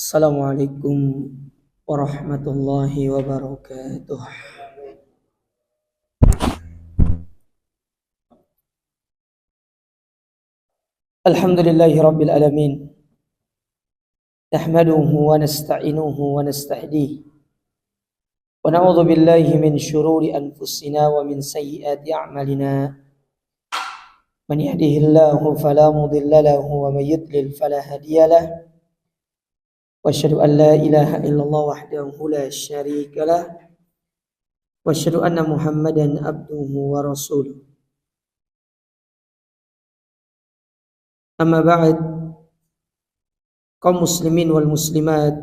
Assalamualaikum warahmatullahi wabarakatuh. Alhamdulillahi rabbil alamin. Nahmaduhu wa nasta'inuhu wa nastahdihi. Wa na'udzu billahi min syururi anfusina wa min sayyiati a'malina. Man yahdihillahu fala mudilla lahu wa may yudlil fala hadiya lahu. Wa asyhadu an la ilaha illallah wahdahu la syarika lah. Wa asyhadu anna Muhammadan abduhu wa rasuluh. Amma ba'd, kaum muslimin wal muslimat,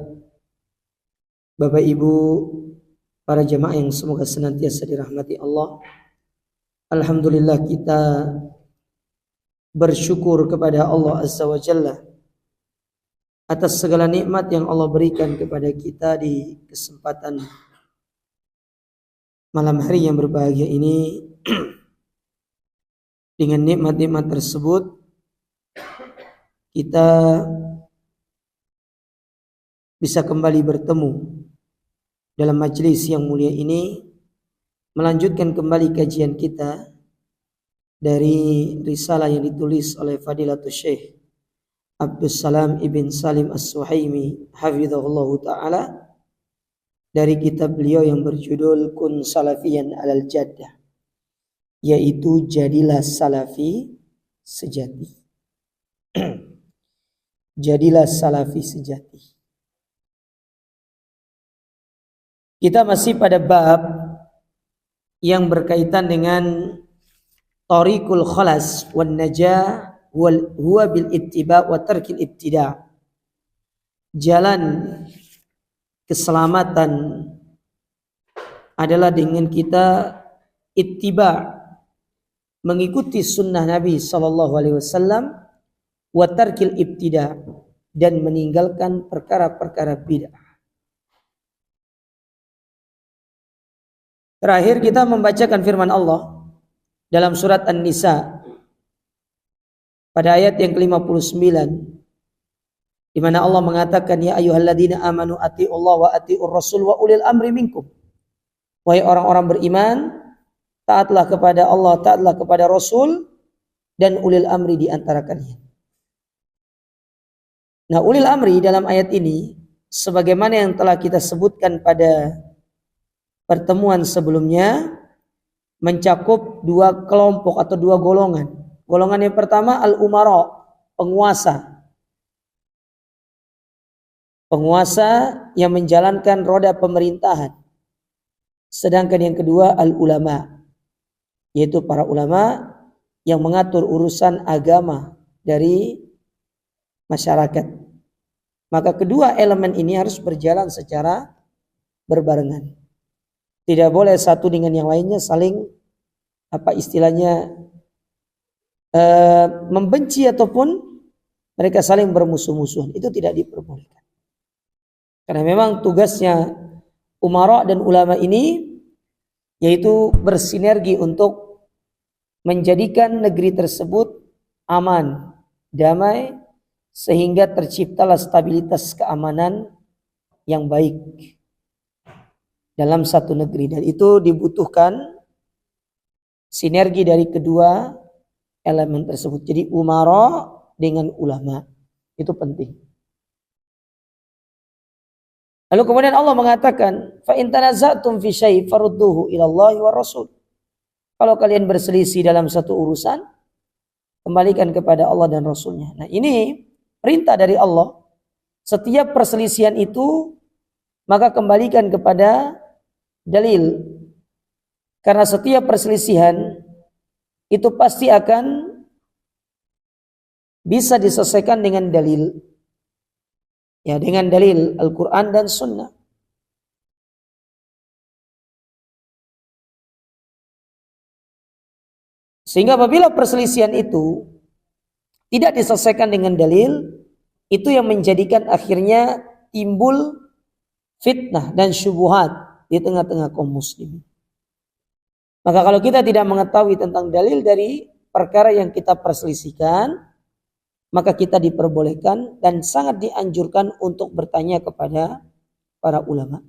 Bapak Ibu, para jemaah yang semoga senantiasa dirahmati Allah. Alhamdulillah kita bersyukur kepada Allah Azza wa Jalla atas segala nikmat yang Allah berikan kepada kita di kesempatan malam hari yang berbahagia ini. Dengan nikmat-nikmat tersebut kita bisa kembali bertemu dalam majelis yang mulia ini, melanjutkan kembali kajian kita dari risalah yang ditulis oleh Fadilatul Syekh Abdus Salam Ibn Salim As-Suhaimi hafizahullahu ta'ala, dari kitab beliau yang berjudul Kun Salafiyan Alal Jaddah, yaitu jadilah salafi sejati. Jadilah salafi sejati. Kita masih pada bab yang berkaitan dengan Tariqul Khalas wan Najah huwa bil ittiba' wa tarkil ibtida'. Jalan keselamatan adalah dengan kita ittiba', mengikuti sunnah Nabi sallallahu alaihi wasallam, wa tarkil ibtida', dan meninggalkan perkara-perkara bid'ah. Terakhir kita membacakan firman Allah dalam surat An-Nisa pada ayat yang ke-59, di mana Allah mengatakan, ya ayyuhalladzina amanu atiiullah wa atiiur rasul wa ulil amri minkum. Wahai orang-orang beriman, taatlah kepada Allah, taatlah kepada Rasul, dan ulil amri di antara kalian. Nah, ulil amri dalam ayat ini, sebagaimana yang telah kita sebutkan pada pertemuan sebelumnya, mencakup dua kelompok atau dua golongan. Golongan yang pertama al-umara, penguasa. Penguasa yang menjalankan roda pemerintahan. Sedangkan yang kedua al-ulama, yaitu para ulama yang mengatur urusan agama dari masyarakat. Maka kedua elemen ini harus berjalan secara berbarengan. Tidak boleh satu dengan yang lainnya saling membenci ataupun mereka saling bermusuh-musuhan. Itu tidak diperbolehkan. Karena memang tugasnya umara dan ulama ini yaitu bersinergi untuk menjadikan negeri tersebut aman, damai, sehingga terciptalah stabilitas keamanan yang baik dalam satu negeri. Dan itu dibutuhkan sinergi dari kedua elemen tersebut. Jadi umara dengan ulama itu penting. Lalu kemudian Allah mengatakan, fa in tanaza'tum fi syai' farudduhu ila Allah wa Rasul. Kalau kalian berselisih dalam satu urusan, kembalikan kepada Allah dan Rasulnya. Nah, ini perintah dari Allah. Setiap perselisihan itu maka kembalikan kepada dalil. Karena setiap perselisihan itu pasti akan bisa diselesaikan dengan dalil. Ya, dengan dalil Al-Quran dan Sunnah. Sehingga apabila perselisihan itu tidak diselesaikan dengan dalil, itu yang menjadikan akhirnya timbul fitnah dan syubhat di tengah-tengah kaum muslimin. Maka kalau kita tidak mengetahui tentang dalil dari perkara yang kita perselisihkan, maka kita diperbolehkan dan sangat dianjurkan untuk bertanya kepada para ulama.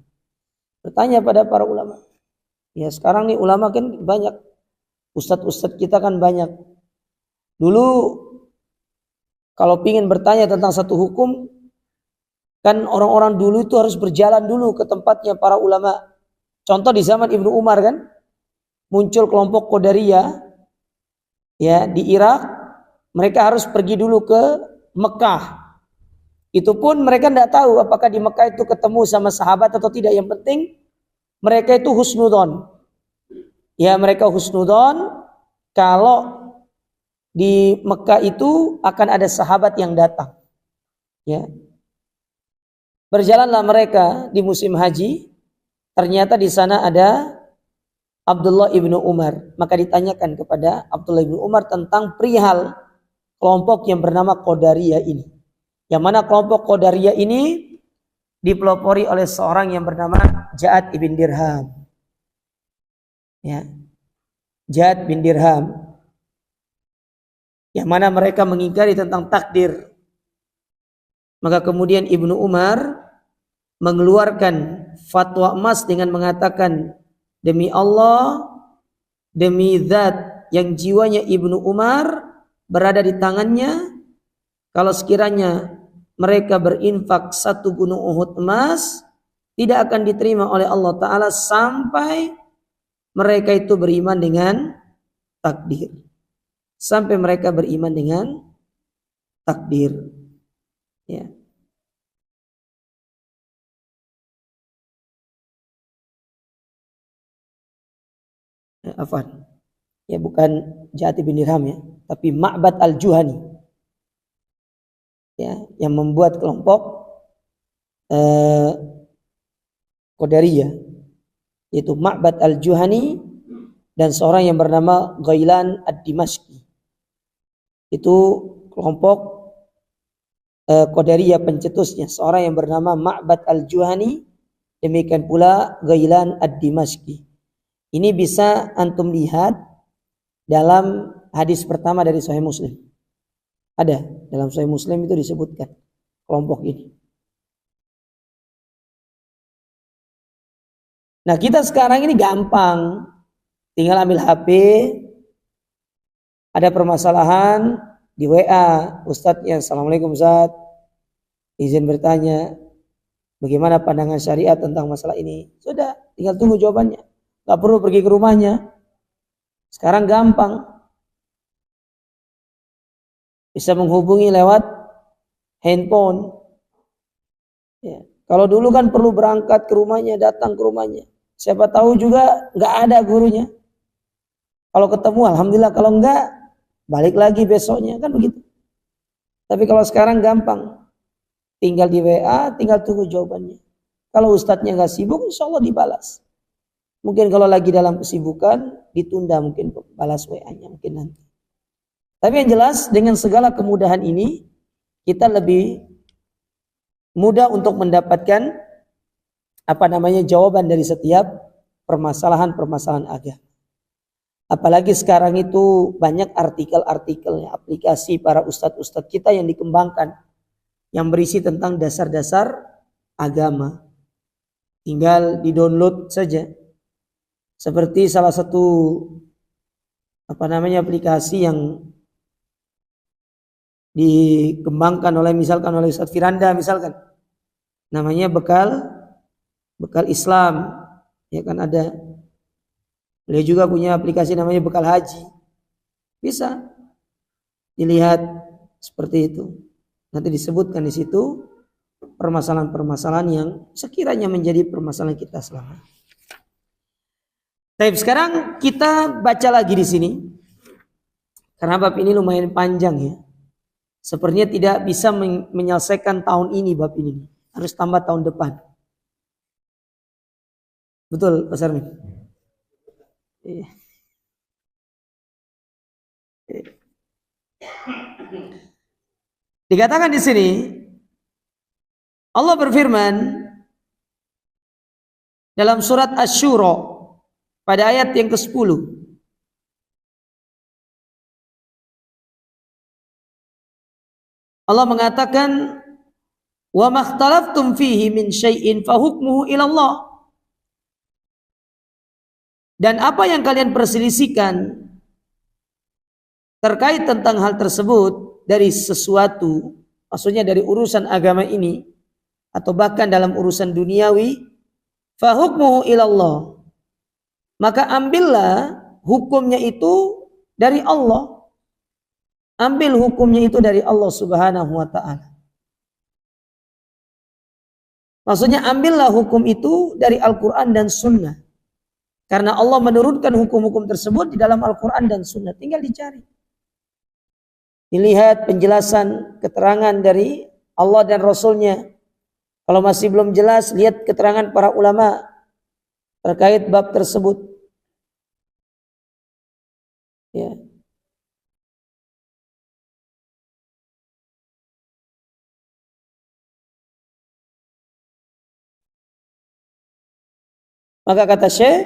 Bertanya pada para ulama. Ya sekarang nih ulama kan banyak. Ustadz-ustadz kita kan banyak. Dulu kalau ingin bertanya tentang satu hukum, kan orang-orang dulu itu harus berjalan dulu ke tempatnya para ulama. Contoh di zaman Ibnu Umar kan, muncul kelompok Qadariyah ya di Irak, mereka harus pergi dulu ke Mekah. Itu pun mereka tidak tahu apakah di Mekah itu ketemu sama sahabat atau tidak. Yang penting mereka itu husnudon. Ya mereka husnudon kalau di Mekah itu akan ada sahabat yang datang. Ya. Berjalanlah mereka di musim haji. Ternyata di sana ada Abdullah ibnu Umar. Maka ditanyakan kepada Abdullah ibnu Umar tentang perihal kelompok yang bernama Qadariyah ini. Yang mana kelompok Qadariyah ini dipelopori oleh seorang yang bernama Ja'ad ibn Dirham. Ya. Ja'ad bin Dirham. Yang mana mereka mengingkari tentang takdir. Maka kemudian Ibnu Umar mengeluarkan fatwa emas dengan mengatakan, demi Allah, demi zat yang jiwanya Ibnu Umar berada di tangannya, kalau sekiranya mereka berinfak 1 gunung Uhud emas, tidak akan diterima oleh Allah Ta'ala sampai mereka itu beriman dengan takdir. Sampai mereka beriman dengan takdir. Ya. Afwan. Ya bukan Ja'ad bin Dirham ya, tapi Ma'bad al-Juhani. Ya, yang membuat kelompok Qadariyah, yaitu Ma'bad al-Juhani dan seorang yang bernama Ghailan ad-Dimashqi. Itu kelompok Qadariyah pencetusnya, seorang yang bernama Ma'bad al-Juhani, demikian pula Ghailan ad-Dimashqi. Ini bisa antum lihat dalam hadis pertama dari Sahih Muslim. Ada dalam Sahih Muslim itu disebutkan kelompok ini. Nah kita sekarang ini gampang, tinggal ambil HP, ada permasalahan di WA, Ustadznya, Assalamualaikum Ustadz, izin bertanya, bagaimana pandangan syariat tentang masalah ini? Sudah, tinggal tunggu jawabannya. Gak perlu pergi ke rumahnya. Sekarang gampang. Bisa menghubungi lewat handphone. Ya. Kalau dulu kan perlu berangkat ke rumahnya, datang ke rumahnya. Siapa tahu juga gak ada gurunya. Kalau ketemu alhamdulillah, kalau enggak balik lagi besoknya, kan begitu. Tapi kalau sekarang gampang. Tinggal di WA, tinggal tunggu jawabannya. Kalau ustadznya gak sibuk, insya Allah dibalas. Mungkin kalau lagi dalam kesibukan, ditunda mungkin balas WA-nya mungkin nanti. Tapi yang jelas dengan segala kemudahan ini, kita lebih mudah untuk mendapatkan jawaban dari setiap permasalahan-permasalahan agama. Apalagi sekarang itu banyak artikel-artikelnya, aplikasi para ustadz-ustadz kita yang dikembangkan, yang berisi tentang dasar-dasar agama. Tinggal di-download saja. Seperti salah satu aplikasi yang dikembangkan oleh Ustadz Firanda misalkan, namanya bekal Islam, ya kan ada. Beliau juga punya aplikasi namanya bekal haji, bisa dilihat seperti itu. Nanti disebutkan di situ permasalahan-permasalahan yang sekiranya menjadi permasalahan kita selama. Tapi sekarang kita baca lagi di sini, karena bab ini lumayan panjang ya. Sepertinya tidak bisa menyelesaikan tahun ini bab ini, harus tambah tahun depan. Betul, Pak Sarmin? Dikatakan di sini, Allah berfirman dalam surat Asy-Syura pada ayat yang ke-10. Allah mengatakan, wa makhtalaftum fihi min syai'in fahukmuhu ila Allah. Dan apa yang kalian perselisihkan terkait tentang hal tersebut dari sesuatu, maksudnya dari urusan agama ini atau bahkan dalam urusan duniawi, fahukmuhu ila Allah. Maka ambillah hukumnya itu dari Allah. Ambil hukumnya itu dari Allah Subhanahu wa ta'ala. Maksudnya ambillah hukum itu dari Al-Quran dan Sunnah. Karena Allah menurunkan hukum-hukum tersebut di dalam Al-Quran dan Sunnah. Tinggal dicari. Dilihat penjelasan, keterangan dari Allah dan Rasulnya. Kalau masih belum jelas, lihat keterangan para ulama terkait bab tersebut. Ya. Maka kata Syekh,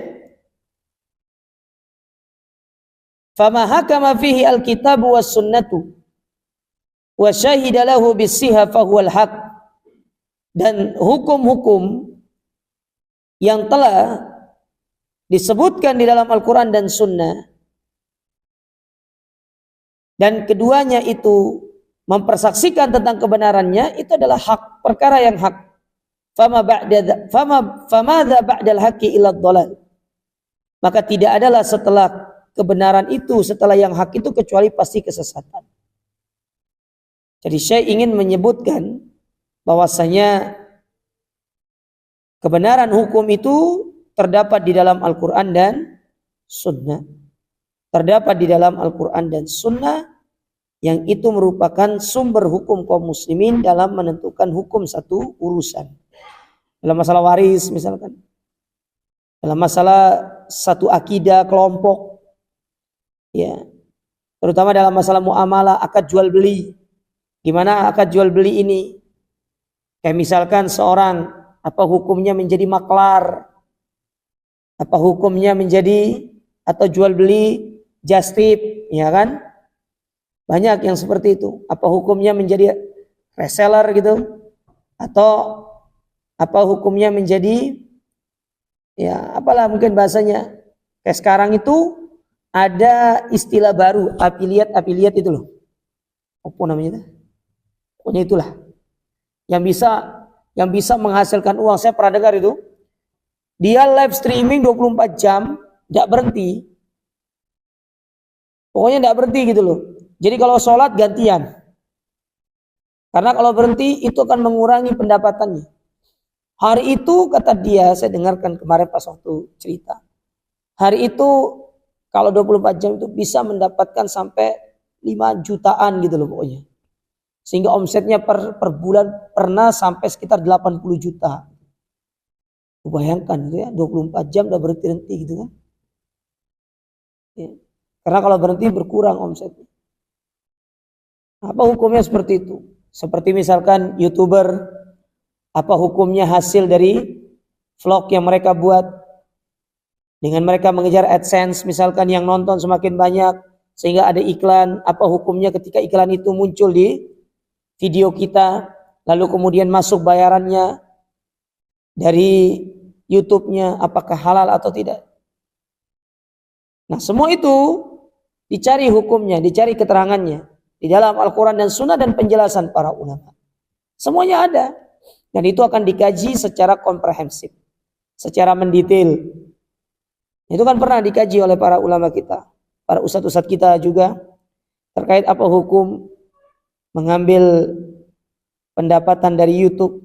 fama hakama fihi alkitabu was sunnatu wa syahida lahu bis-siha fahuwal haq. Dan hukum-hukum yang telah disebutkan di dalam Al-Quran dan Sunnah, dan keduanya itu mempersaksikan tentang kebenarannya, itu adalah hak, perkara yang hak. Famadza ba'dal haqqi illa dhalal. Maka tidak adalah setelah kebenaran itu, setelah yang hak itu, kecuali pasti kesesatan. Jadi saya ingin menyebutkan bahwasanya kebenaran hukum itu terdapat di dalam Al-Quran dan Sunnah. Terdapat di dalam Al-Quran dan Sunnah, yang itu merupakan sumber hukum kaum muslimin dalam menentukan hukum satu urusan. Dalam masalah waris misalkan, dalam masalah satu akidah kelompok, ya, terutama dalam masalah muamalah, akad jual beli. Gimana akad jual beli ini? Kayak misalkan seorang, apa hukumnya menjadi maklar? Apa hukumnya menjadi atau jual beli just tip, ya kan? Banyak yang seperti itu. Apa hukumnya menjadi reseller gitu? Atau apa hukumnya menjadi, ya apalah mungkin bahasanya. Kayak sekarang itu ada istilah baru, afiliat itu loh. Apa namanya? Pokoknya itulah. Yang bisa menghasilkan uang. Saya pernah dengar itu. Dia live streaming 24 jam, tidak berhenti. Pokoknya tidak berhenti gitu loh. Jadi kalau sholat gantian. Karena kalau berhenti itu akan mengurangi pendapatannya. Hari itu kata dia, saya dengarkan kemarin pas waktu cerita. Hari itu kalau 24 jam itu bisa mendapatkan sampai 5 jutaan gitu loh pokoknya. Sehingga omsetnya per bulan pernah sampai sekitar 80 juta. Bayangkan itu ya, 24 jam udah berhenti gitu kan. Ya. Karena kalau berhenti berkurang omsetnya. Apa hukumnya seperti itu? Seperti misalkan YouTuber, apa hukumnya hasil dari vlog yang mereka buat dengan mereka mengejar AdSense misalkan, yang nonton semakin banyak sehingga ada iklan. Apa hukumnya ketika iklan itu muncul di video kita lalu kemudian masuk bayarannya dari YouTube-nya, apakah halal atau tidak? Nah, semua itu dicari hukumnya, dicari keterangannya di dalam Al-Quran dan Sunnah dan penjelasan para ulama. Semuanya ada. Dan itu akan dikaji secara komprehensif, secara mendetail. Itu kan pernah dikaji oleh para ulama kita, para ustadz-ustadz kita juga, terkait apa hukum mengambil pendapatan dari YouTube.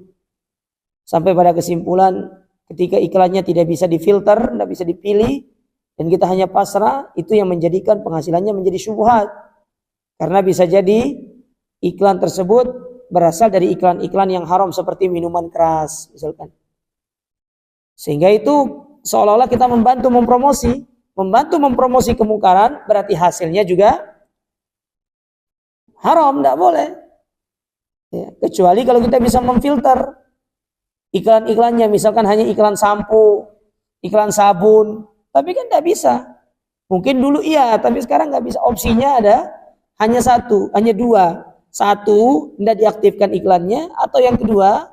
Sampai pada kesimpulan ketika iklannya tidak bisa difilter, tidak bisa dipilih, dan kita hanya pasrah, itu yang menjadikan penghasilannya menjadi syubhat. Karena bisa jadi iklan tersebut berasal dari iklan-iklan yang haram seperti minuman keras misalkan. Sehingga itu seolah-olah kita membantu mempromosi kemungkaran, berarti hasilnya juga haram, tidak boleh. Ya, kecuali kalau kita bisa memfilter iklan-iklannya, misalkan hanya iklan sampo, iklan sabun, tapi kan tidak bisa. Mungkin dulu iya, tapi sekarang nggak bisa. Opsinya ada hanya satu, hanya dua. Satu, tidak diaktifkan iklannya, atau yang kedua,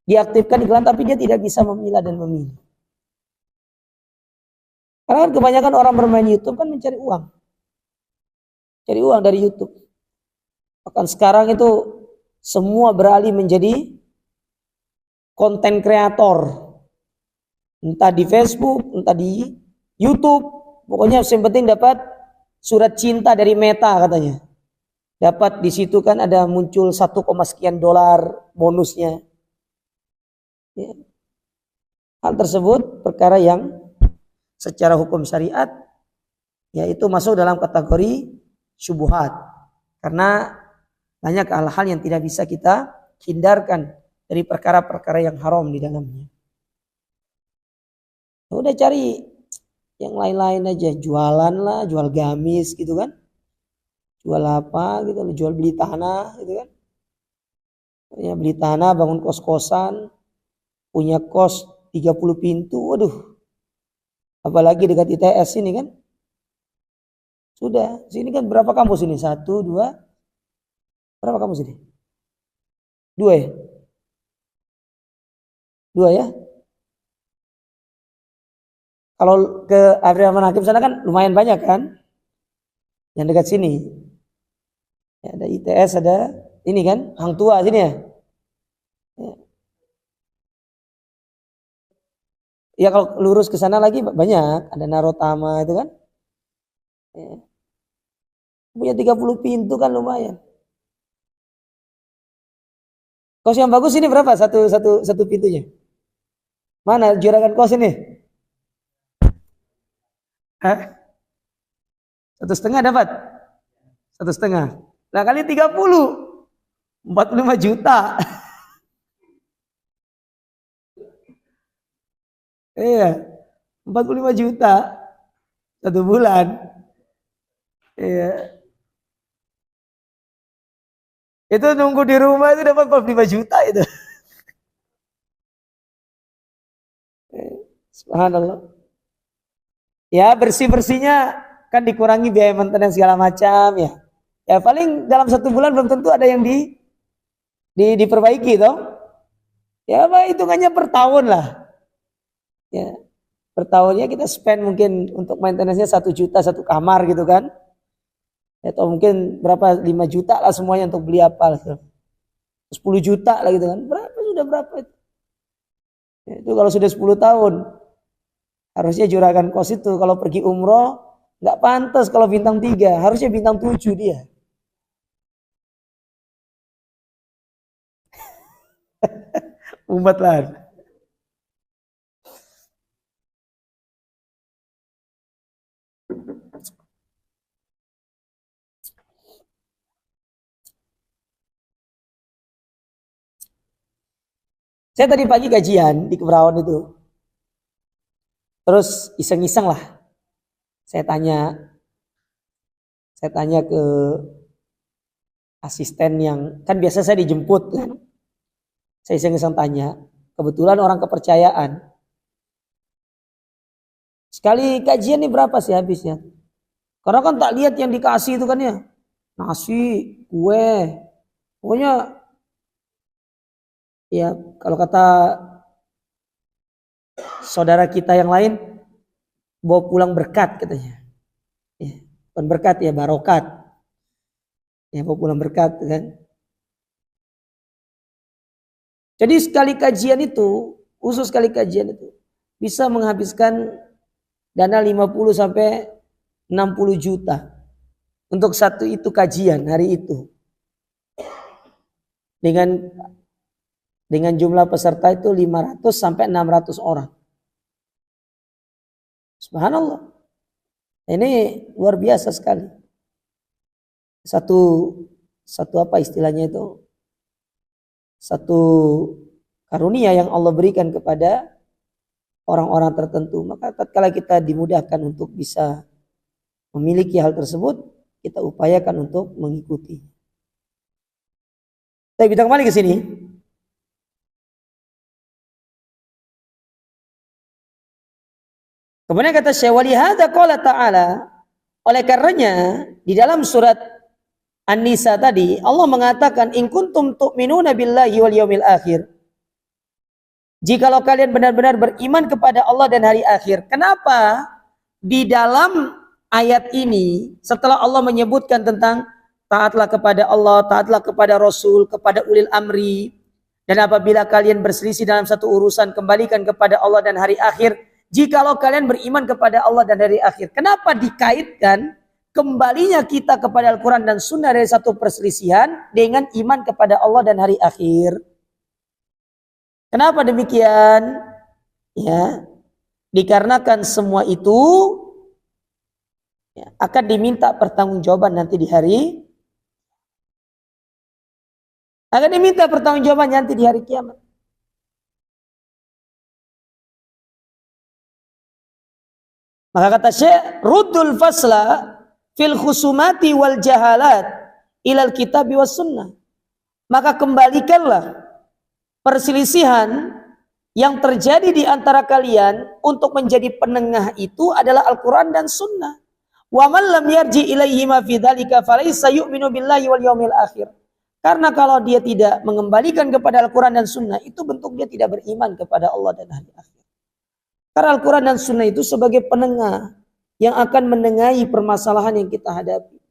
diaktifkan iklan tapi dia tidak bisa memilah dan memilih. Karena kan kebanyakan orang bermain YouTube kan mencari uang. Cari uang dari YouTube. Bahkan sekarang itu semua beralih menjadi konten kreator. Entah di Facebook, entah di YouTube. Pokoknya yang penting dapat surat cinta dari Meta katanya. Dapat di situ kan ada muncul 1, sekian dolar bonusnya. Ya. Hal tersebut perkara yang secara hukum syariat yaitu masuk dalam kategori syubhat. Karena banyak hal-hal yang tidak bisa kita hindarkan dari perkara-perkara yang haram di dalamnya. Udah cari yang lain-lain aja, jualan lah, jual gamis gitu kan. Jual apa gitu, jual beli tanah gitu kan. Ya, beli tanah, bangun kos-kosan, punya kos 30 pintu, waduh. Apalagi dekat ITS ini kan. Sudah, sini kan berapa kampus ini? 1, 2, berapa kampus ini? 2 ya? 2 ya? Kalau ke Abdurrahman Hakim sana kan lumayan banyak kan? Yang dekat sini. Ya, ada ITS, ada ini kan, Hang Tua sini ya. Ya kalau lurus ke sana lagi banyak, ada Narotama itu kan. Ya. Punya 30 pintu kan lumayan. Kos yang bagus ini berapa satu pintunya? Mana juragan kos ini? Hah? 1,5 dapat? 1,5. Nah kali 30, 45 juta. Iya, 45 juta 1 bulan. Iya. Itu nunggu di rumah itu dapat 45 juta itu. Subhanallah. Ya bersih-bersihnya kan dikurangi biaya maintenance segala macam ya. Ya paling dalam 1 bulan belum tentu ada yang diperbaiki toh. Ya hitungannya per tahun lah. Ya, per tahunnya kita spend mungkin untuk maintenance-nya 1 juta 1 kamar gitu kan. Atau mungkin berapa 5 juta lah semuanya untuk beli apa. 10 juta lah gitu kan. Berapa itu? Ya, itu kalau sudah 10 tahun. Harusnya juragan kos itu kalau pergi umroh nggak pantas kalau bintang 3, harusnya bintang 7 dia. Umat lah. Saya tadi pagi gajian di Keperawan itu. Terus iseng-iseng lah. Saya tanya ke asisten yang kan biasa saya dijemput kan. Saya iseng-iseng tanya, kebetulan orang kepercayaan. Sekali kajian ini berapa sih habisnya? Karena kan tak lihat yang dikasih itu kan ya. Nasi, kue. Pokoknya ya kalau kata saudara kita yang lain bawa pulang berkat katanya. Ya, bukan berkat ya barokat. Ya bawa pulang berkat kan. Jadi sekali kajian itu, khusus sekali kajian itu bisa menghabiskan dana 50 sampai 60 juta untuk satu itu kajian hari itu. Dengan jumlah peserta itu 500 sampai 600 orang. Subhanallah. Ini luar biasa sekali. Satu apa istilahnya itu? Satu karunia yang Allah berikan kepada orang-orang tertentu. Maka tatkala kita dimudahkan untuk bisa memiliki hal tersebut, kita upayakan untuk mengikuti. Tapi kita kembali ke sini. Kemudian kata Syekh walihada qala ta'ala, oleh karenanya di dalam surat An-Nisa tadi, Allah mengatakan in kuntum tu'minuna billahi wal yaumil akhir. Jikalau kalian benar-benar beriman kepada Allah dan hari akhir. Kenapa di dalam ayat ini setelah Allah menyebutkan tentang taatlah kepada Allah, taatlah kepada Rasul, kepada ulil amri, dan apabila kalian berselisih dalam satu urusan, kembalikan kepada Allah dan hari akhir. Jikalau kalian beriman kepada Allah dan hari akhir. Kenapa dikaitkan kembalinya kita kepada Al-Quran dan Sunnah dari satu perselisihan dengan iman kepada Allah dan hari akhir? Kenapa demikian? Ya, dikarenakan semua itu ya, akan diminta pertanggungjawaban nanti di hari kiamat. Maka kata Syekh, ruddul fasla fil khusumati wal jahalat ilal kitab was sunnah. Maka kembalikanlah perselisihan yang terjadi di antara kalian untuk menjadi penengah itu adalah Al-Quran dan Sunnah. Wa man lam yarji ilaihi ma fi dzalika falaysa yu'minu billahi wal yaumil akhir. Karena kalau dia tidak mengembalikan kepada Al-Quran dan Sunnah, itu bentuk dia tidak beriman kepada Allah dan hari akhir. Karena Al-Quran dan Sunnah itu sebagai penengah yang akan menengahi permasalahan yang kita hadapi.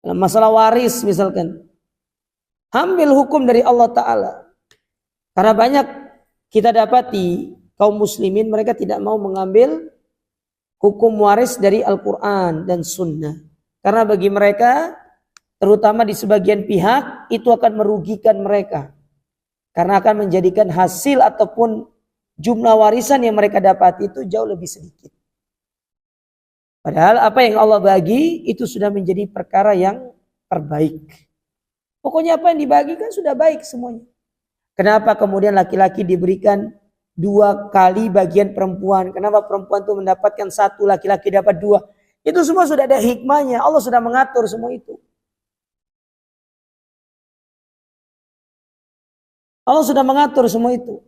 Dalam masalah waris misalkan, ambil hukum dari Allah Ta'ala. Karena banyak kita dapati kaum muslimin mereka tidak mau mengambil hukum waris dari Al-Quran dan Sunnah. Karena bagi mereka, terutama di sebagian pihak, itu akan merugikan mereka. Karena akan menjadikan hasil ataupun jumlah warisan yang mereka dapati itu jauh lebih sedikit. Padahal apa yang Allah bagi itu sudah menjadi perkara yang terbaik. Pokoknya apa yang dibagikan sudah baik semuanya. Kenapa kemudian laki-laki diberikan 2 kali bagian perempuan? Kenapa perempuan itu mendapatkan 1, laki-laki dapat 2? Itu semua sudah ada hikmahnya. Allah sudah mengatur semua itu. Allah sudah mengatur semua itu.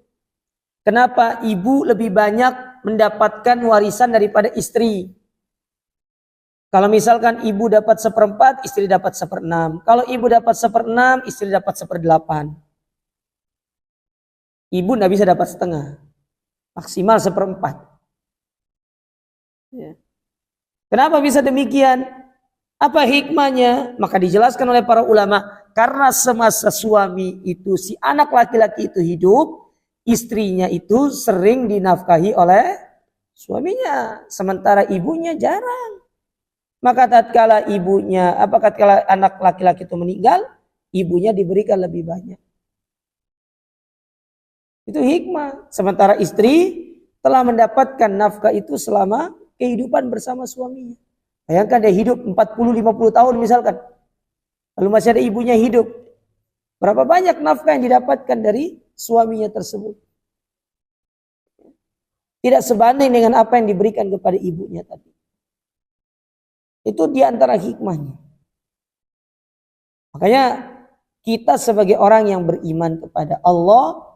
Kenapa ibu lebih banyak mendapatkan warisan daripada istri? Kalau misalkan ibu dapat 1/4, istri dapat 1/6. Kalau ibu dapat 1/6, istri dapat 1/8. Ibu tidak bisa dapat setengah. Maksimal 1/4. Ya. Kenapa bisa demikian? Apa hikmahnya? Maka dijelaskan oleh para ulama. Karena semasa suami itu, si anak laki-laki itu hidup, istrinya itu sering dinafkahi oleh suaminya. Sementara ibunya jarang. Maka tatkala anak laki-laki itu meninggal, ibunya diberikan lebih banyak. Itu hikmah. Sementara istri telah mendapatkan nafkah itu selama kehidupan bersama suaminya. Bayangkan dia hidup 40-50 tahun misalkan. Lalu masih ada ibunya hidup. Berapa banyak nafkah yang didapatkan dari suaminya tersebut. Tidak sebanding dengan apa yang diberikan kepada ibunya tadi. Itu diantara hikmahnya. Makanya kita sebagai orang yang beriman kepada Allah,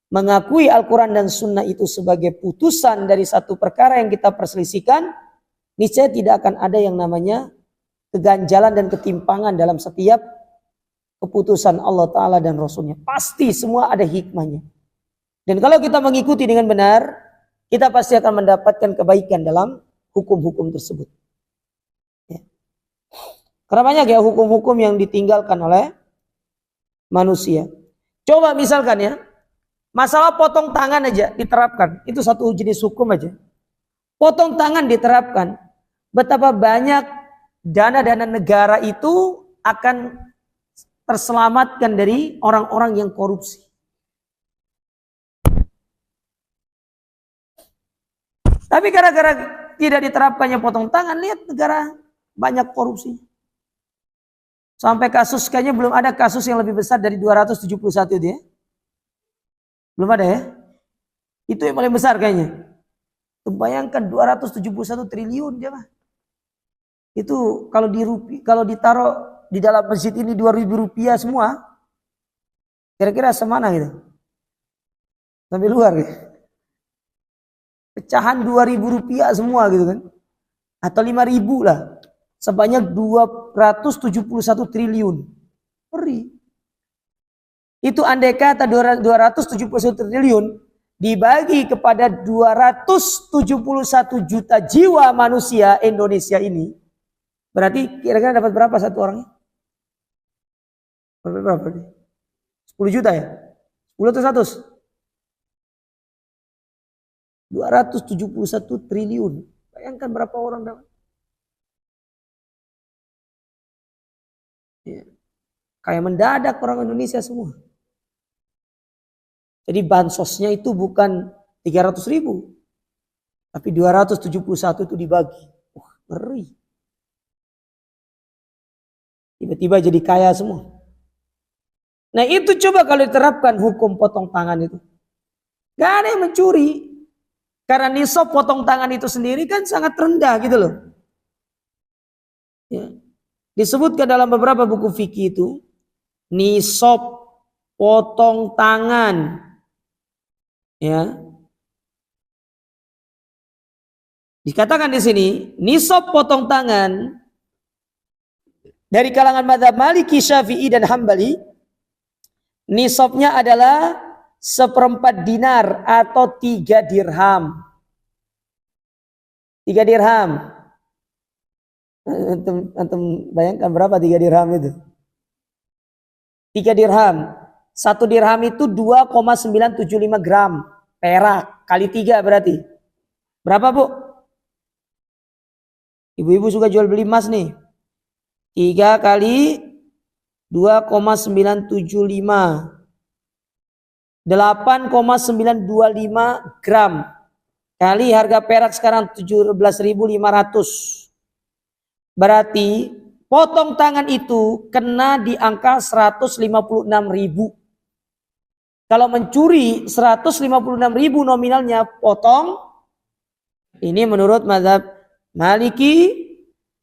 mengakui Al-Quran dan Sunnah itu sebagai putusan dari satu perkara yang kita perselisihkan, niscaya tidak akan ada yang namanya keganjalan dan ketimpangan dalam setiap keputusan Allah Ta'ala dan Rasulnya. Pasti semua ada hikmahnya. Dan kalau kita mengikuti dengan benar, kita pasti akan mendapatkan kebaikan dalam hukum-hukum tersebut. Ya. Karena banyak ya hukum-hukum yang ditinggalkan oleh manusia. Coba misalkan ya, masalah potong tangan aja diterapkan. Itu satu jenis hukum aja. Potong tangan diterapkan. Betapa banyak dana-dana negara itu akan terselamatkan dari orang-orang yang korupsi. Tapi gara-gara tidak diterapkannya potong tangan, lihat negara banyak korupsi. Sampai kasus kayaknya belum ada kasus yang lebih besar dari 271 itu ya. Belum ada ya. Itu yang paling besar kayaknya. Bayangkan 271 triliun dia mah. Itu kalau ditaruh di dalam masjid ini 2.000 rupiah semua, kira-kira semana gitu? Sampai luar gitu. Pecahan 2.000 rupiah semua gitu kan. Atau 5.000 lah. sebanyak 271 triliun. Ngeri. Itu andai kata 271 triliun dibagi kepada 271 juta jiwa manusia Indonesia ini, berarti kira-kira dapat berapa satu orangnya? Berapa nih? 10 juta ya? 10 atau 100? 271 triliun. Bayangkan berapa orang dapat. Ya. Kayak mendadak orang Indonesia semua. Jadi bansosnya itu bukan 300.000, tapi 271 itu dibagi. Wah, ngeri. Tiba-tiba jadi kaya semua. Nah itu coba kalau diterapkan hukum potong tangan itu. Gak ada yang mencuri. Karena nisab potong tangan itu sendiri kan sangat rendah gitu loh. Ya. Disebutkan dalam beberapa buku fikih itu, nisab potong tangan, ya, dikatakan di sini nisab potong tangan dari kalangan mazhab Maliki, Syafi'i dan Hambali, nisabnya adalah 1/4 dinar atau 3 dirham. 3 dirham. Antum bayangkan berapa 3 dirham itu? 3 dirham. 1 dirham itu 2,975 gram perak kali 3 berarti. Berapa, Bu? Ibu-ibu suka jual beli emas nih. 3 kali 2,975. 8,925 gram. Kali harga perak sekarang 17.500. Berarti potong tangan itu kena di angka 156.000. Kalau mencuri 156.000 nominalnya potong. Ini menurut mazhab Maliki,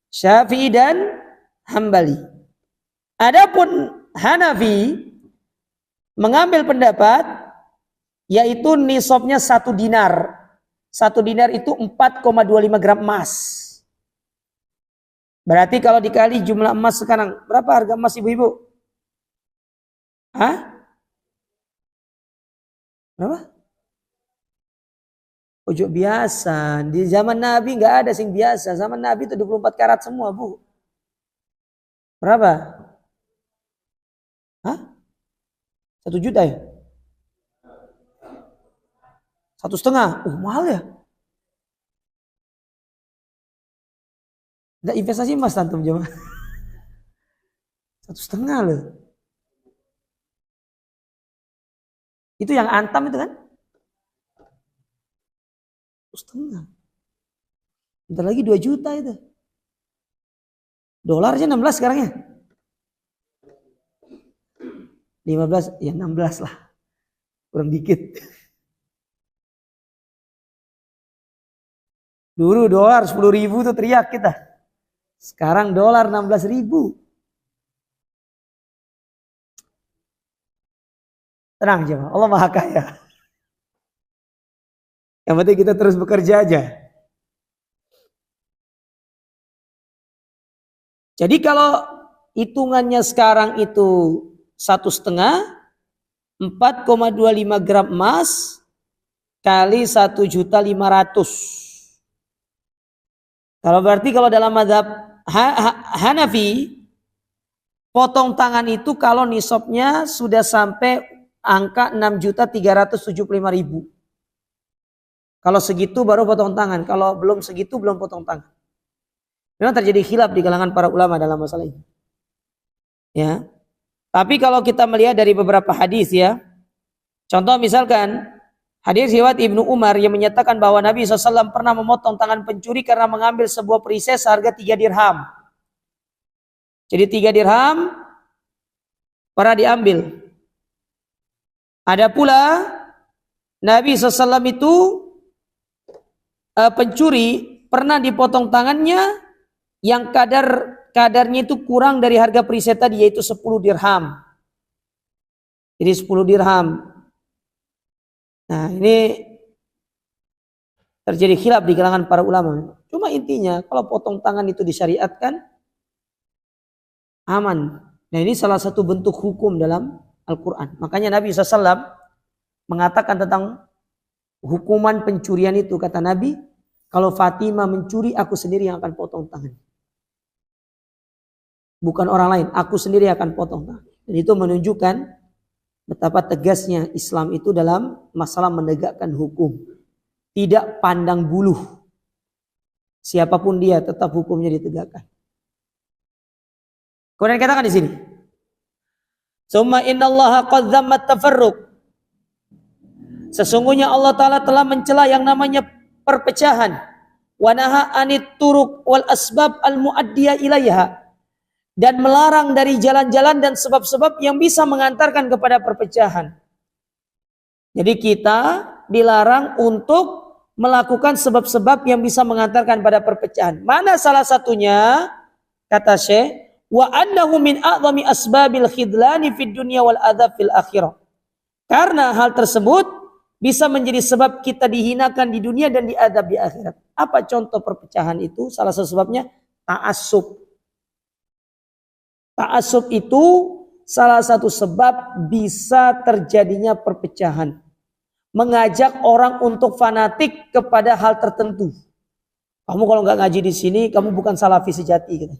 Syafi'i dan Hambali. Adapun Hanafi mengambil pendapat yaitu nisabnya 1 dinar. 1 dinar itu 4,25 gram emas. Berarti kalau dikali jumlah emas sekarang, berapa harga emas ibu-ibu? Hah? Berapa? Ojo biasa. Di zaman Nabi nggak ada sing biasa. Zaman Nabi itu 24 karat semua, Bu. Berapa? Hah? 1 juta ya? 1,5. Mahal ya? Nggak investasi emas tantum jemaah. 1,5 loh. Itu yang Antam itu kan? 1,5. Bentar lagi 2 juta itu. Dolarnya 16 sekarang ya? 15, ya 16 lah. Kurang dikit. Dulu dolar 10.000 tuh teriak kita. Sekarang dolar 16.000. Tenang jemaah, Allah Maha Kaya. Yang penting kita terus bekerja aja. Jadi kalau hitungannya sekarang itu 1,5, 4,25 gram emas kali 1.500.000. Kalau berarti kalau dalam mazhab Hanafi, potong tangan itu kalau nisabnya sudah sampai angka 6.375.000. Kalau segitu baru potong tangan. Kalau belum segitu belum potong tangan. Memang terjadi khilaf di kalangan para ulama dalam masalah ini. Ya. Tapi kalau kita melihat dari beberapa hadis ya. Contoh misalkan hadis riwayat Ibnu Umar yang menyatakan bahwa Nabi SAW pernah memotong tangan pencuri karena mengambil sebuah perisai seharga 3 dirham. Jadi 3 dirham pernah diambil. Ada pula Nabi SAW itu pencuri pernah dipotong tangannya yang kadarnya itu kurang dari harga perisai tadi yaitu 10 dirham. Jadi 10 dirham. Nah ini terjadi khilaf di kalangan para ulama. Cuma intinya kalau potong tangan itu disyariatkan, aman. Nah ini salah satu bentuk hukum dalam Al-Quran. Makanya Nabi SAW mengatakan tentang hukuman pencurian itu. Kata Nabi, kalau Fatimah mencuri, aku sendiri yang akan potong tangan. Bukan orang lain, aku sendiri akan potong tangan. Dan itu menunjukkan betapa tegasnya Islam itu dalam masalah menegakkan hukum. Tidak pandang buluh. Siapapun dia tetap hukumnya ditegakkan. Kemudian katakan di sini. Summa innallaha qad dzammat tafarruq. Sesungguhnya Allah Ta'ala telah mencela yang namanya perpecahan. Wa naha anit turuq wal asbab al muaddiya ilaiha. Dan melarang dari jalan-jalan dan sebab-sebab yang bisa mengantarkan kepada perpecahan. Jadi kita dilarang untuk melakukan sebab-sebab yang bisa mengantarkan pada perpecahan. Mana salah satunya? Kata Syekh, wa annahu min a'zami asbabil khidlani fid dunya wal adzab fil akhirah. Karena hal tersebut bisa menjadi sebab kita dihinakan di dunia dan diadzab di akhirat. Apa contoh perpecahan itu? Salah satu sebabnya ta'assub. Ta'assub itu salah satu sebab bisa terjadinya perpecahan. Mengajak orang untuk fanatik kepada hal tertentu. Kamu kalau nggak ngaji di sini, kamu bukan salafi sejati. Gitu.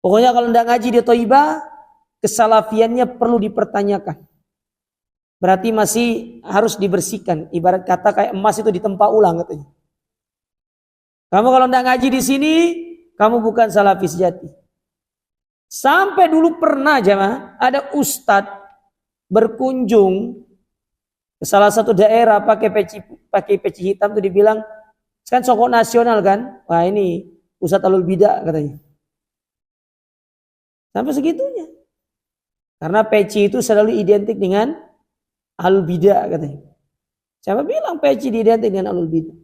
Pokoknya kalau nggak ngaji di Thaibah, kesalafiannya perlu dipertanyakan. Berarti masih harus dibersihkan. Ibarat kata kayak emas itu ditempa ulang katanya. Kamu kalau nggak ngaji di sini, kamu bukan salafi sejati. Sampai dulu pernah jemaah ada ustadz berkunjung ke salah satu daerah pakai peci hitam tuh dibilang kan sokok nasional kan. Wah ini Ustadz Alul Bidah katanya. Sampai segitunya. Karena peci itu selalu identik dengan Alul Bidah katanya. Siapa bilang peci identik dengan Alul Bidah?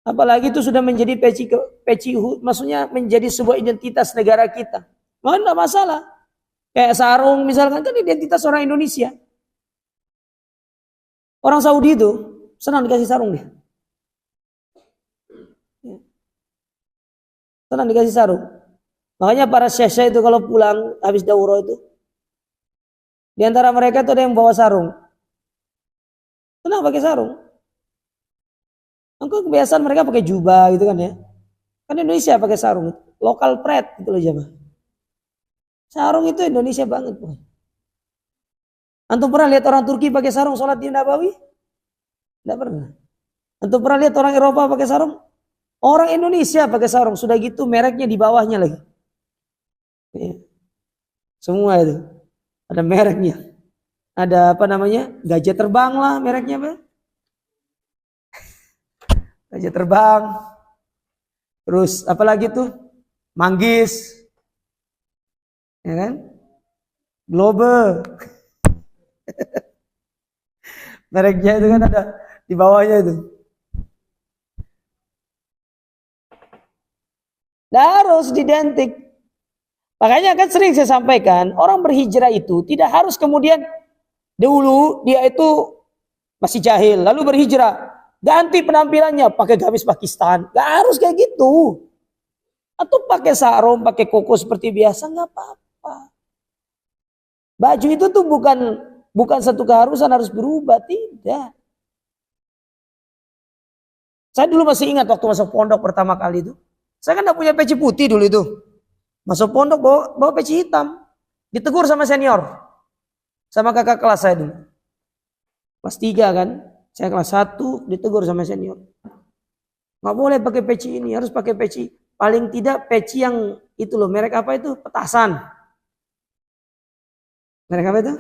Apalagi itu sudah menjadi peci maksudnya menjadi sebuah identitas negara kita. Maka enggak masalah. Kayak sarung misalkan kan identitas orang Indonesia. Orang Saudi itu senang dikasih sarung dia. Senang dikasih sarung. Makanya para syekh itu kalau pulang habis daurah itu di antara mereka itu ada yang bawa sarung. Senang pakai sarung. Engkau kebiasaan mereka pakai jubah gitu kan ya. Kan Indonesia pakai sarung. Lokal pride gitu loh jemaah. Sarung itu Indonesia banget. Antum pernah lihat orang Turki pakai sarung sholat di Nabawi? Tidak pernah. Antum pernah lihat orang Eropa pakai sarung? Orang Indonesia pakai sarung. Sudah gitu mereknya di bawahnya lagi. Ya. Semua itu. Ada mereknya. Ada apa namanya? Gajah terbang lah mereknya apa? Gajah terbang. Terus apalagi tuh? Manggis. Ya kan? Globe. Mereknya itu kan ada di bawahnya itu. Harus identik. Makanya kan sering saya sampaikan, orang berhijrah itu tidak harus kemudian dulu dia itu masih jahil, lalu berhijrah. Ganti penampilannya, pakai gamis Pakistan. Gak harus kayak gitu. Atau pakai sarung, pakai koko seperti biasa, gak apa-apa. Baju itu tuh bukan satu keharusan harus berubah, tidak. Saya dulu masih ingat waktu masuk pondok pertama kali itu. Saya kan gak punya peci putih dulu itu. Masuk pondok bawa peci hitam. Ditegur sama senior. Sama kakak kelas saya dulu. Kelas 3 kan. Saya kelas 1 ditegur sama senior. Gak boleh pakai peci ini, harus pakai peci. Paling tidak peci yang itu loh, merek apa itu? Petasan. Merek apa itu?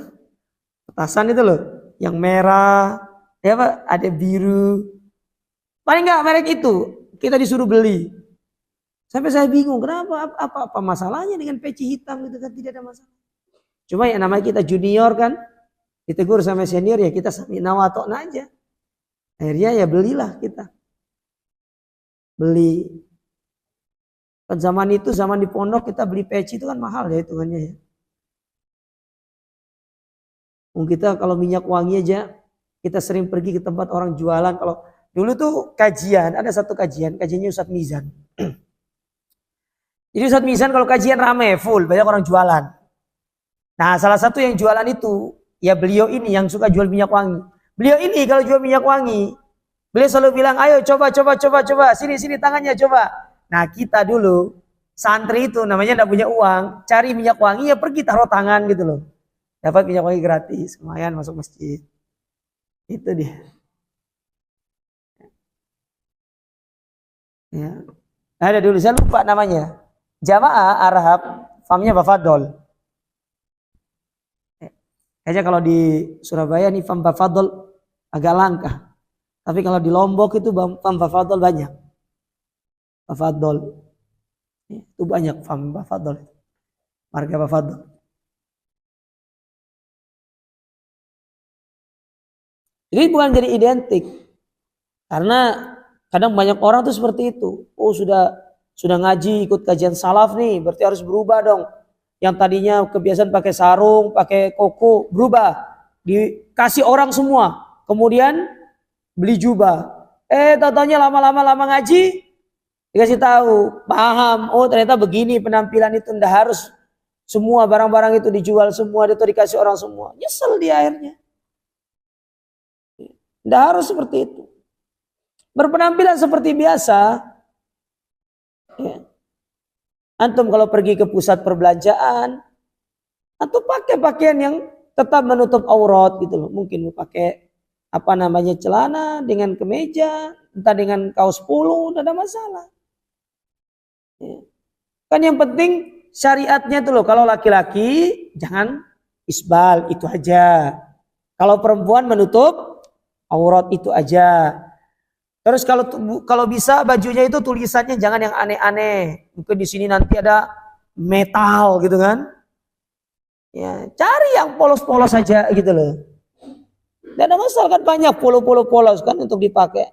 Petasan itu loh. Yang merah, ya apa? Ada biru. Paling gak merek itu, kita disuruh beli. Sampai saya bingung, kenapa? Apa masalahnya dengan peci hitam itu kan tidak ada masalah. Cuma ya namanya kita junior kan, ditegur sama senior ya kita sami'na wa ata'na aja. Akhirnya ya belilah kita. Beli. Kan zaman itu, zaman di pondok kita beli peci itu kan mahal ya hitungannya ya. Kita kalau minyak wangi aja, kita sering pergi ke tempat orang jualan. Kalau dulu tuh kajian, ada satu kajiannya Ustadz Mizan. Jadi Ustadz Mizan kalau kajian rame, full, banyak orang jualan. Nah salah satu yang jualan itu, ya beliau ini yang suka jual minyak wangi. Beliau ini kalau jual minyak wangi, beliau selalu bilang, ayo coba, sini tangannya coba. Nah kita dulu, santri itu namanya tidak punya uang, cari minyak wangi ya pergi taruh tangan gitu loh. Dapat minyak wangi gratis, lumayan masuk masjid. Itu dia. Ya. Ada dulu, saya lupa namanya. Jamaah Arab, famnya Bafadol. Kayaknya kalau di Surabaya nih fam Bafadol agak langka. Tapi kalau di Lombok itu fam Bafadol banyak. Bafadol. Itu banyak fam Bafadol. Marga Bafadol. Jadi bukan jadi identik. Karena kadang banyak orang tuh seperti itu. Oh sudah ngaji ikut kajian salaf nih, berarti harus berubah dong. Yang tadinya kebiasaan pakai sarung, pakai koko, berubah. Dikasih orang semua. Kemudian beli jubah. Tau-taunya lama ngaji, dikasih tahu, paham. Oh ternyata begini penampilan itu, ndak harus semua barang-barang itu dijual semua, itu dikasih orang semua. Nyesel dia akhirnya. Ndak harus seperti itu. Berpenampilan seperti biasa. Ya. Antum kalau pergi ke pusat perbelanjaan, antum pakai pakaian yang tetap menutup aurat gitu loh. Mungkin mau pakai celana dengan kemeja, entah dengan kaos polo, tidak ada masalah. Ya. Kan yang penting syariatnya itu loh. Kalau laki-laki jangan isbal, itu aja. Kalau perempuan menutup aurat, itu aja. Terus kalau bisa bajunya itu tulisannya jangan yang aneh-aneh. Mungkin di sini nanti ada metal gitu kan. Ya, cari yang polos-polos saja gitu loh. Tidak ada masalah kan, banyak polo-polo polos kan untuk dipakai.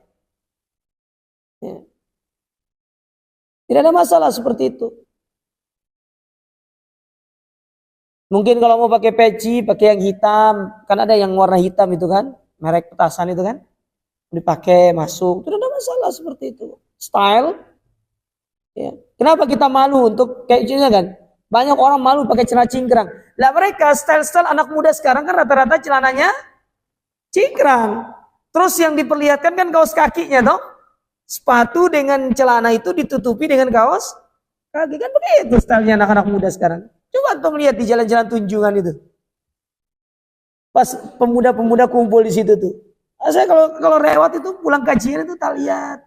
Ya. Tidak ada masalah seperti itu. Mungkin kalau mau pakai peci, pakai yang hitam. Kan ada yang warna hitam itu kan. Merek petasan itu kan. Dipakai masuk, tidak ada masalah seperti itu. Style. Ya. Kenapa kita malu untuk kayak gini kan? Banyak orang malu pakai celana cingkrang. Lah mereka style-style anak muda sekarang kan rata-rata celananya cingkrang. Terus yang diperlihatkan kan kaos kakinya toh. Sepatu dengan celana itu ditutupi dengan kaos kaki, kan begitu stylenya anak-anak muda sekarang. Coba tuh melihat di jalan-jalan Tunjungan itu. Pas pemuda-pemuda kumpul di situ tuh. Saya kalau lewat itu pulang kajian itu tak lihat.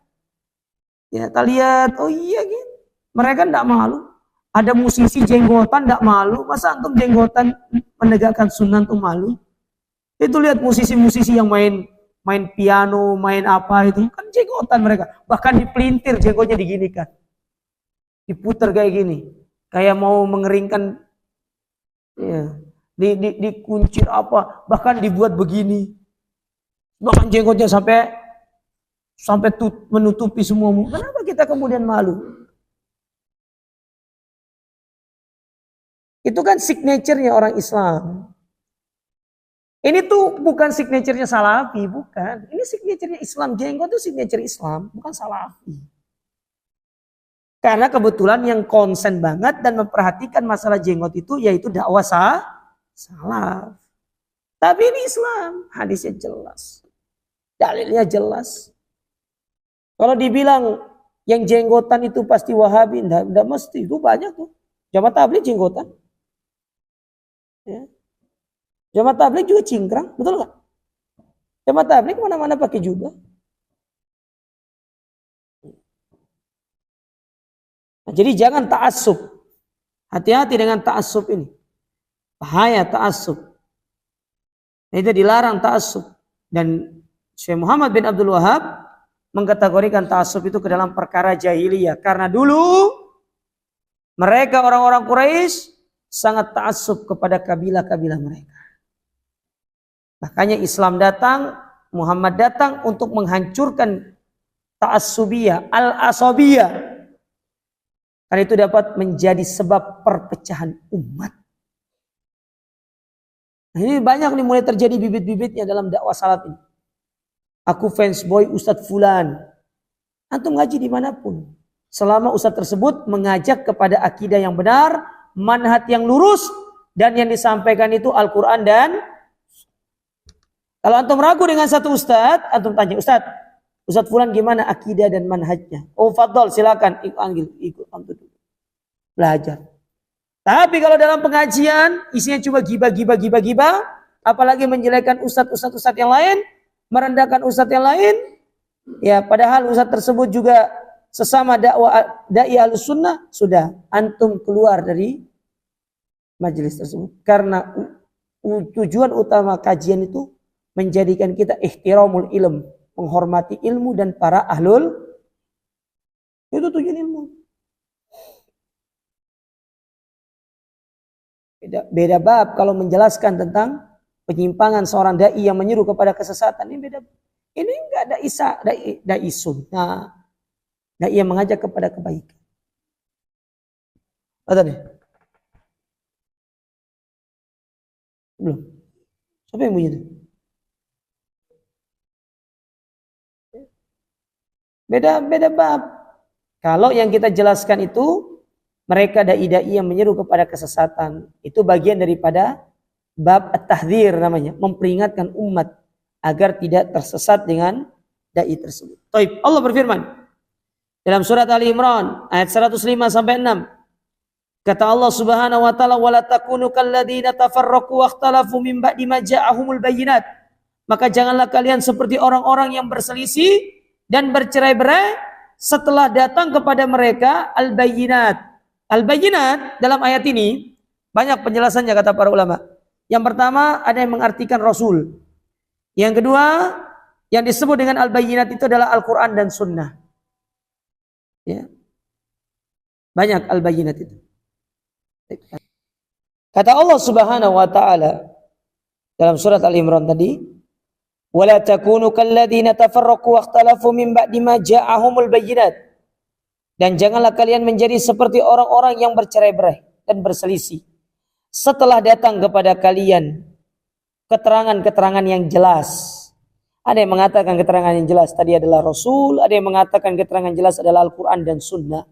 Ya, tak lihat. Oh iya gitu. Mereka enggak malu. Ada musisi jenggotan enggak malu. Masa antum jenggotan menegakkan sunnah tuh malu? Itu lihat musisi-musisi yang main piano, main apa itu, kan jenggotan mereka. Bahkan dipelintir jenggotnya diginikan. Diputar kayak gini. Kayak mau mengeringkan, ya, dikuncir apa, bahkan dibuat begini. Bahkan jenggotnya sampai menutupi semua. Kenapa kita kemudian malu? Itu kan signature-nya orang Islam. Ini tuh bukan signature-nya Salafi, bukan. Ini signature-nya Islam. Jenggot itu signature Islam, bukan Salafi. Karena kebetulan yang konsen banget dan memperhatikan masalah jenggot itu yaitu dakwah salaf. Tapi ini Islam, hadisnya jelas. Dalilnya jelas. Kalau dibilang yang jenggotan itu pasti Wahabi, enggak mesti. Itu banyak tuh. Jamaah tabligh jenggotan. Ya. Jamaah tabligh juga cingkrang, betul nggak? Jamaah tabligh mana-mana pakai jubah. Nah, jadi jangan ta'assub. Hati-hati dengan ta'assub ini. Bahaya ta'assub. Itu dilarang ta'assub. Dan Syekh Muhammad bin Abdul Wahab mengkategorikan ta'assub itu ke dalam perkara jahiliyah. Karena dulu mereka orang-orang Quraisy sangat ta'assub kepada kabilah-kabilah mereka. Makanya Islam datang, Muhammad datang untuk menghancurkan ta'assubiyah, al-asabiyah. Karena itu dapat menjadi sebab perpecahan umat. Nah, ini banyak nih mulai terjadi bibit-bibitnya dalam dakwah salaf ini. Aku fans boy Ustadz Fulan. Antum ngaji dimanapun. Selama Ustadz tersebut mengajak kepada akidah yang benar, manhaj yang lurus, dan yang disampaikan itu Al-Quran dan kalau antum ragu dengan satu Ustadz, antum tanya Ustadz Fulan gimana akidah dan manhajnya? Oh fadol silakan ikut antum belajar. Tapi kalau dalam pengajian isinya cuma gibah, apalagi menjelekkan ustadz yang lain, merendahkan ustadz yang lain, ya padahal ustadz tersebut juga sesama dai Ahlus Sunnah, sudah antum keluar dari majelis tersebut. Karena tujuan utama kajian itu menjadikan kita ihtiramul ilm, menghormati ilmu dan para ahlul, itu tujuan ilmu. Beda bab kalau menjelaskan tentang penyimpangan seorang dai yang menyuruh kepada kesesatan. Ini beda. Ini enggak dai sunnah, dai yang mengajak kepada kebaikan. Ada nih? Belum. Siapa yang bunyi itu? Beda bab. Kalau yang kita jelaskan itu mereka dai-dai yang menyeru kepada kesesatan. Itu bagian daripada bab at-tahdzir namanya. Memperingatkan umat agar tidak tersesat dengan dai tersebut. Taib. Allah berfirman dalam surat Ali Imran ayat 105-6. Kata Allah Subhanahu wa taala, "Wala takunu kalladzina tafarraqu wakhtalafu min ba'di ma ja'ahumul bayyinat." Maka janganlah kalian seperti orang-orang yang berselisih dan bercerai-berai setelah datang kepada mereka al-bayyinat. Al-bayyinat dalam ayat ini banyak penjelasannya kata para ulama. Yang pertama ada yang mengartikan Rasul. Yang kedua yang disebut dengan al-bayyinat itu adalah Al-Quran dan Sunnah. Ya. Banyak al-bayyinat itu. Kata Allah Subhanahu wa taala dalam surat Al-Imran tadi, "Wala takunu kalladzina tafarraqu wakhtalafu min ba'di ma ja'ahumul bayyinat." Dan janganlah kalian menjadi seperti orang-orang yang bercerai-berai dan berselisih setelah datang kepada kalian keterangan-keterangan yang jelas. Ada yang mengatakan keterangan yang jelas tadi adalah Rasul, ada yang mengatakan keterangan jelas adalah Al-Quran dan Sunnah.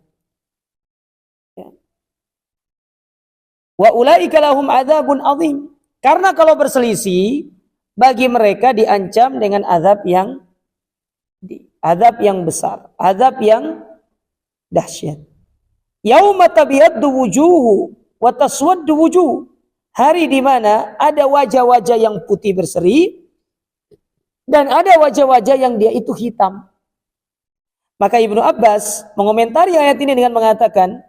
Wa ulaika lahum adzabun adzim. Karena kalau berselisih bagi mereka diancam dengan azab yang besar, azab yang dahsyat. Yauma tabyaddu wujuhu wa taswaddu wujuh. Hari di mana ada wajah-wajah yang putih berseri dan ada wajah-wajah yang dia itu hitam. Maka Ibnu Abbas mengomentari ayat ini dengan mengatakan,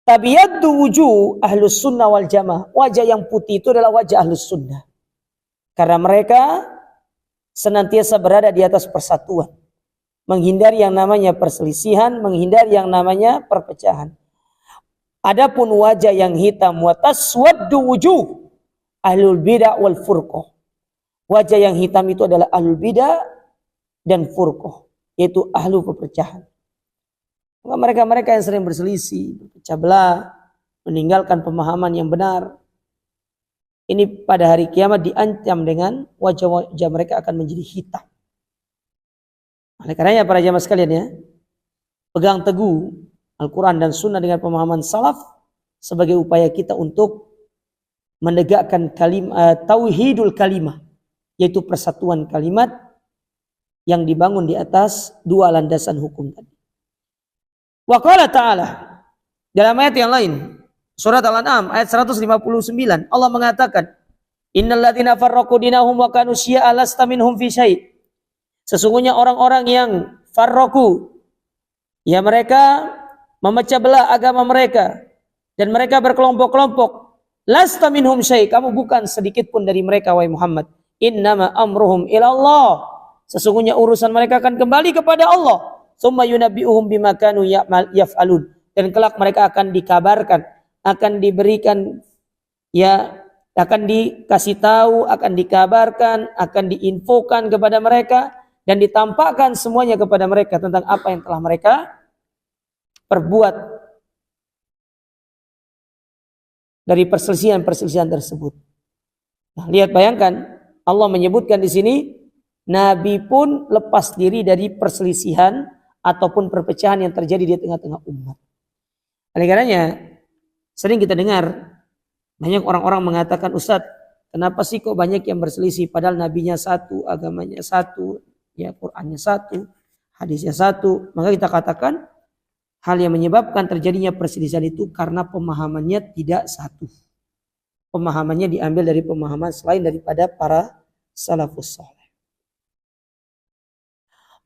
tabyaddu wujuh ahlus sunnah wal jamaah. Wajah yang putih itu adalah wajah ahlus sunnah. Karena mereka senantiasa berada di atas persatuan. Menghindari yang namanya perselisihan, menghindari yang namanya perpecahan. Adapun wajah yang hitam, wa taswaddu wujuh ahlul bidah wal furqah. Wajah yang hitam itu adalah ahlul bidah dan furqah, yaitu ahlu perpecahan. Mereka-mereka yang sering berselisih, berpecah belah, meninggalkan pemahaman yang benar, ini pada hari kiamat diancam dengan wajah-wajah mereka akan menjadi hitam. Oleh karenanya para jamaah sekalian ya, pegang teguh Al-Quran dan Sunnah dengan pemahaman salaf sebagai upaya kita untuk menegakkan tauhidul kalimah, yaitu persatuan kalimat yang dibangun di atas dua landasan hukum tadi. Wa qala ta'ala dalam ayat yang lain, surat Al-An'am ayat 159, Allah mengatakan, "Innal ladzina farraqu dinahum wa kanu syi'a lasta minhum fi syai'." Sesungguhnya orang-orang yang farraqu, ya mereka memecah belah agama mereka dan mereka berkelompok-kelompok, lasta minhum syai', kamu bukan sedikit pun dari mereka wahai Muhammad. Innama amruhum ilallah, sesungguhnya urusan mereka akan kembali kepada Allah. Tsumma yunabbi'uhum bima kanu yaf'alun, dan kelak mereka akan dikabarkan, akan diberikan, ya akan dikasih tahu, akan dikabarkan, akan diinfokan kepada mereka dan ditampakkan semuanya kepada mereka tentang apa yang telah mereka perbuat dari perselisihan-perselisihan tersebut. Nah, lihat, bayangkan Allah menyebutkan di sini Nabi pun lepas diri dari perselisihan ataupun perpecahan yang terjadi di tengah-tengah umat. Oleh karenanya sering kita dengar banyak orang-orang mengatakan, Ustadz, kenapa sih kok banyak yang berselisih padahal nabinya satu, agamanya satu, ya Qur'annya satu, hadisnya satu. Maka kita katakan hal yang menyebabkan terjadinya perselisihan itu karena pemahamannya tidak satu. Pemahamannya diambil dari pemahaman selain daripada para salafus saleh.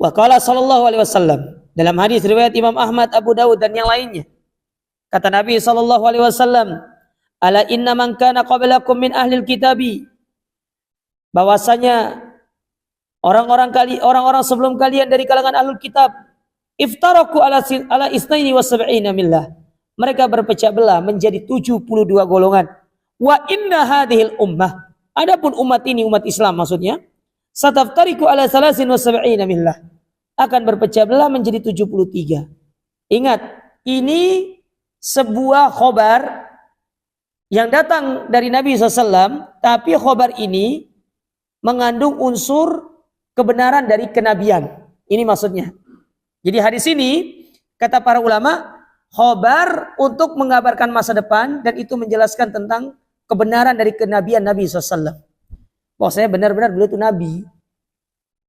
Wa qala sallallahu alaihi wasallam, dalam hadis riwayat Imam Ahmad, Abu Dawud dan yang lainnya, kata Nabi sallallahu alaihi wasallam, ala inna man kana qablakum min ahlil kitabi, bahwasanya orang-orang sebelum kalian dari kalangan ahlul kitab, iftaraku ala isnaini wa sab'ina millah, mereka berpecah belah menjadi 72 golongan. Wa inna hadhil ummah, adapun umat ini, umat Islam maksudnya, sataftariku ala salasin wa sab'ina millah, akan berpecah belah menjadi 73. Ingat, ini sebuah khobar yang datang dari Nabi SAW, tapi khobar ini mengandung unsur kebenaran dari kenabian. Ini maksudnya. Jadi hadis ini, kata para ulama, khobar untuk mengabarkan masa depan, dan itu menjelaskan tentang kebenaran dari kenabian Nabi SAW. Bahwasanya benar-benar beliau itu Nabi.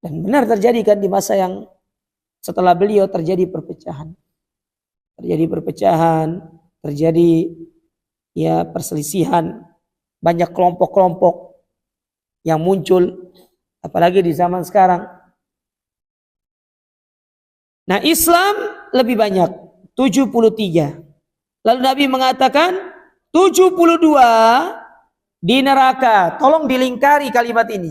Dan benar terjadi kan di masa yang setelah beliau terjadi perpecahan. Terjadi ya perselisihan, banyak kelompok-kelompok yang muncul, apalagi di zaman sekarang. Nah, Islam lebih banyak, 73. Lalu Nabi mengatakan 72 di neraka. Tolong dilingkari kalimat ini.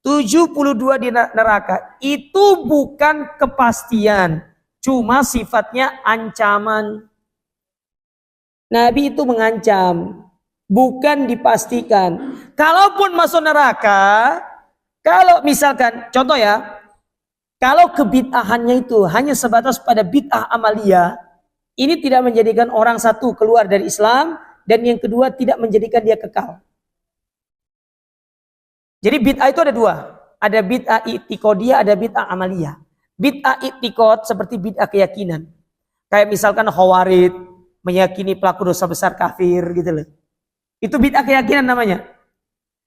72 di neraka. Itu bukan kepastian, cuma sifatnya ancaman. Nabi itu mengancam, bukan dipastikan. Kalaupun masuk neraka, kalau misalkan, contoh ya, kalau kebid'ahannya itu hanya sebatas pada bid'ah amaliyah, ini tidak menjadikan orang satu keluar dari Islam, dan yang kedua tidak menjadikan dia kekal. Jadi bid'ah itu ada dua, ada bid'ah i'tiqadiyah, ada bid'ah amaliyah. Bid'ah i'tiqad seperti bid'ah keyakinan, kayak misalkan Khawarij meyakini pelaku dosa besar kafir gitu loh. Itu bid'ah keyakinan namanya.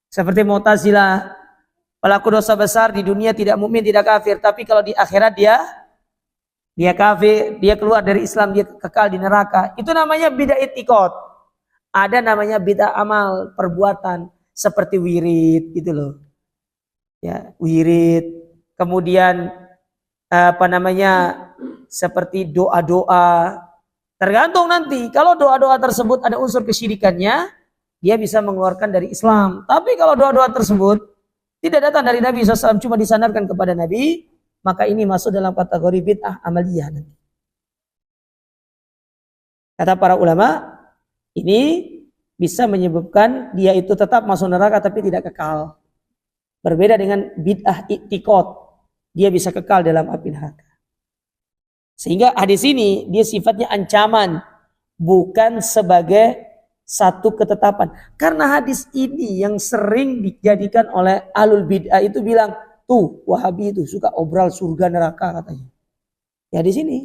Seperti Mu'tazilah, pelaku dosa besar di dunia tidak mukmin, tidak kafir, tapi kalau di akhirat dia kafir, dia keluar dari Islam, dia kekal di neraka. Itu namanya bid'ah i'tiqad. Ada namanya bid'ah amal, perbuatan, seperti wirid gitu loh. Ya, wirid. Kemudian seperti doa-doa. Tergantung nanti, kalau doa-doa tersebut ada unsur kesyirikannya, dia bisa mengeluarkan dari Islam. Tapi kalau doa-doa tersebut tidak datang dari Nabi SAW, cuma disandarkan kepada Nabi, maka ini masuk dalam kategori bid'ah amaliyah. Kata para ulama, ini bisa menyebabkan dia itu tetap masuk neraka tapi tidak kekal. Berbeda dengan bid'ah i'tiqad, dia bisa kekal dalam api neraka. Sehingga hadis ini dia sifatnya ancaman, bukan sebagai satu ketetapan. Karena hadis ini yang sering dijadikan oleh ahlul bid'ah itu bilang, tuh Wahabi itu suka obral surga neraka katanya. Ya di sini.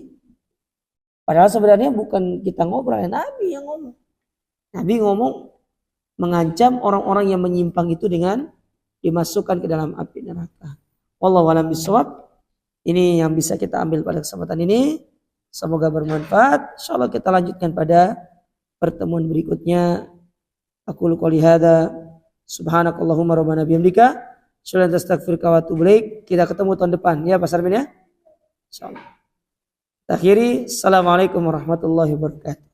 Padahal sebenarnya bukan kita ngobrol, Nabi yang ngomong. Nabi ngomong mengancam orang-orang yang menyimpang itu dengan dimasukkan ke dalam api neraka. Wallahu a'lam bishawab. Ini yang bisa kita ambil pada kesempatan ini. Semoga bermanfaat. Insyaallah kita lanjutkan pada pertemuan berikutnya. Aku qouli hadza, subhanakallahumma rabbana bihamdika, asyhadu an la ilaha illa anta astaghfiruka wa atubu ilaik. Kita ketemu tahun depan ya Pak Sarmin ya. Insyaallah. Akhiri, assalamualaikum warahmatullahi wabarakatuh.